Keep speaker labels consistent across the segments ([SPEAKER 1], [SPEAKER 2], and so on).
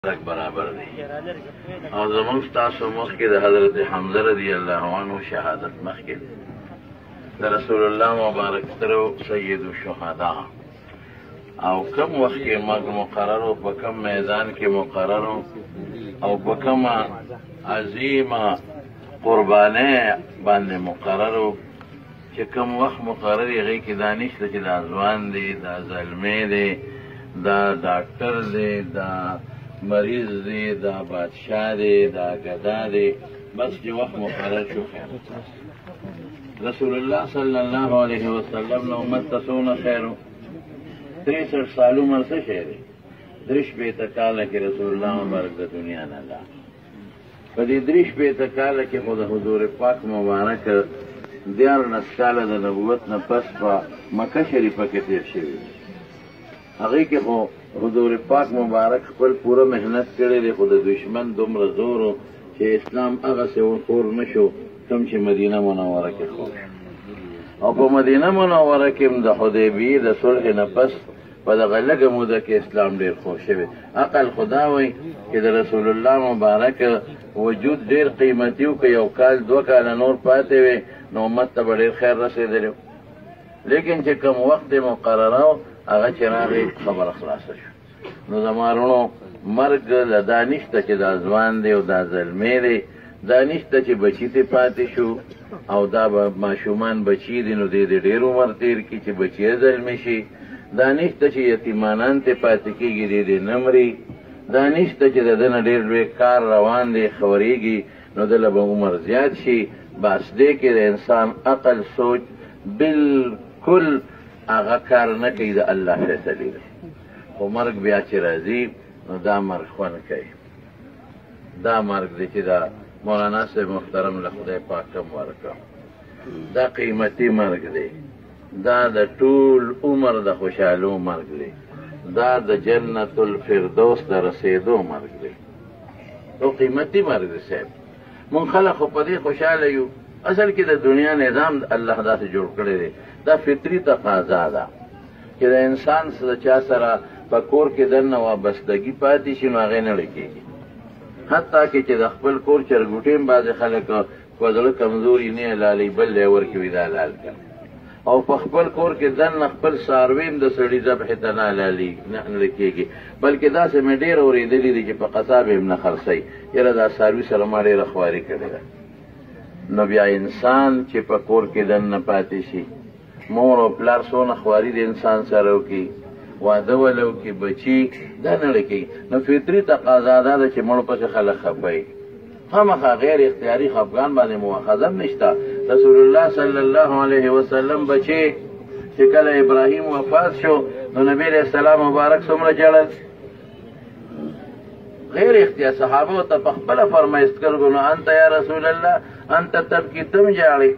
[SPEAKER 1] برابر دی او زمونږ ستاسو مخکې د حضرت حمزه رضی الله عنه شهادت مخکې د رسول الله مبارک ترو سید الشهدا او کم وخت کې مقرر او په کم میدان کې مقرر او په کم عظیمه قربانه باندې مقرر چې کم وخت مقرر یې کې دانش چې دا ځوان دی دا زلمی دی دا ډاکټر دی دا مریض دی دا بادشاہ دی دا گدا دی بس چې وخت مقرر شو خیر رسول الله صلی الله علیه وسلم نو امت تسونه خیرو 63 سال عمر څه شی دی درش به تکاله کې رسول الله مبارک د دنیا نه لا په دې درش به تکاله کې خود حضور پاک مبارک دیار نسکاله د نبوت نه پس په مکه شریفه کې تیر شوی هغه کې خو حضور پاک مبارک خپل پوره مهنت کړی دی خو د دشمن دومره زور چې اسلام هغه څه ورخور نشو کوم چې مدینه منوره کې خو او په مدینه منوره کې د حدیبیې د صلح نه پس په دغه لږه موده کې اسلام ډېر خور شوی عقل خدا وایي چې د رسول الله مبارک وجود ډېر قیمتي و که یو کال 2 کاله نور پاتې وي نو امت ته به ډېر خیر رسېدلی لیکن چې کوم وخت مقرره هغه چې راغی خبره خلاصه شو نو زما وروڼو مرګ له دا نشته چې دا ځوان دی او دا زلمی دی دا نشته چې بچي ته پاتې شو او دا به ماشومان بچي دي نو دی د ډېر عمر تېر کړي چې بچي یې زلمی شي دا نشته چې یتیمانان ته پاتې کېږي دی د نه مري دا نشته چې د ده نه ډېر لوی کار روان دی خبرېږي نو دله به عمر زیات شي بس دې کې د انسان عقل سوچ بالکل هغه کار نه کوي د الله فیصلې دی خو مرګ بیا چې راځي نو دا مرګ خوند کوي دا مرګ دی چې دا مولانا صاحب محترم له خدای پاک هم ورکړه دا قیمتي مرګ دی دا د ټول عمر د خوشحالو مرګ دی دا د جنت الفردوس د رسېدو مرګ دی او قیمتي مرګ دی صاحب مونږ خلک خو په دې خوشحاله یو اصل کې د دنیا نظام الله داسې جوړ کړی دی دا فطري تقاضا ده چې د انسان د چا سره په کور کې دننه وابستګي پاتې شي نو هغې نه ړکېږي حتی کې چې د خپل کور چرګوټي هم بعضې خلک په زړه کمزوري نه یې لالي بل دی ورکوي دا لال کړي او په خپل کور کې دننه خپل څاروي هم د سړي ذبحې ته نه لالي نه ړکېږي بلکې داسې مې ډېر اورېدلي دي چې په قصاب هم نه خرڅوي یاره دا څاروي سره ما ډېره خواري کړې ده نو بیا انسان چې په کور کې دننه پاتې شي مور او پلار څونه خواري د انسان سره وکړي واده ولو کې بچي دا نه ړکېږي نو فطري تقاضا دا ده چې مړو پسې خلک خفه خامخا غیر اختیاري خفګان باندې مؤاخذه هم نشته رسول الله صلی الله علیه وسلم بچي چې کله ابراهیم وفات شو نو نبی علیه السلام مبارک څومره ژړل غیر اختیار صحابه ته په خپله فرمایست کړو نو انت یا رسول الله انت تبکي تم ژاړې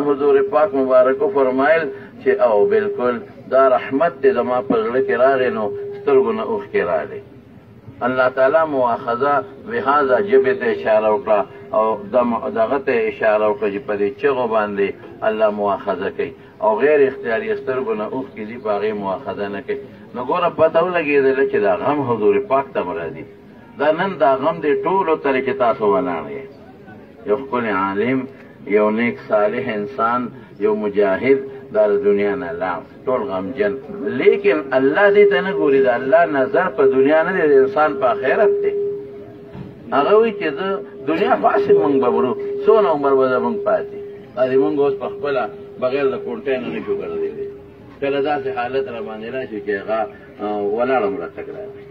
[SPEAKER 1] حضور پاک مبارکو فرمایل چې او بالکل دا رحمت دی زما په زړه کې راغی نو سترګو نه اوښکې راغلې الله تعالی مؤاخذه بهذا ژبې ته اشاره وکړه او دغه ته اشاره وکړه چې په دې چغو باندې الله مؤاخذه کوي او غیر اختیاري سترګو نه اوښکې دي په هغې مؤاخذه نه کوي نو ګوره پته ولګېدله چې دا غم حضور پاک ته راځي دا نن دا غم دی ټولو ترې چې تاسو ولاړ یې یو ښکلی عالم یو نیک صالح انسان یو مجاهد دا د دنیا نه لاړ ټول غمجن لیکن الله دې ته نه ګوري د الله نظر په دنیا نه دی د انسان په آخرت دی هغه وایي چې زه دنیا پاسې مونږ به وړو څونه عمر به زمونږ پاتې هسې مونږ اوس په خپله بغیر د کونټۍ نه نشو ګرځېدلی کله داسې حالت را باندې راشي چې هغه ولاړه مړه تګ راغی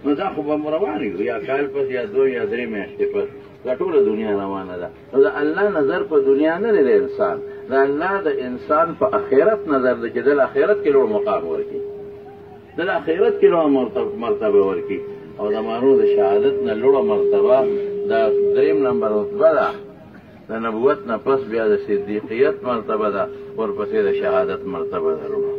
[SPEAKER 1] نو دا خو به روان یو یا کال پس یا 2 یا 3 میاشتې پس دا ټوله دنیا روانه ده نو د الله نظر په دنیا نه دی د انسان د الله د انسان په آخرت نظر دی چې د آخرت کې لوړ مقام ورکړي د آخرت کې لوړ مرتبه ورکړي او د مانو د شهادت نه لوړه مرتبه د 3 نمبر رتبه ده د نبوت نه پس بیا د صدیقیت مرتبه ده ورپسې د شهادت مرتبه ده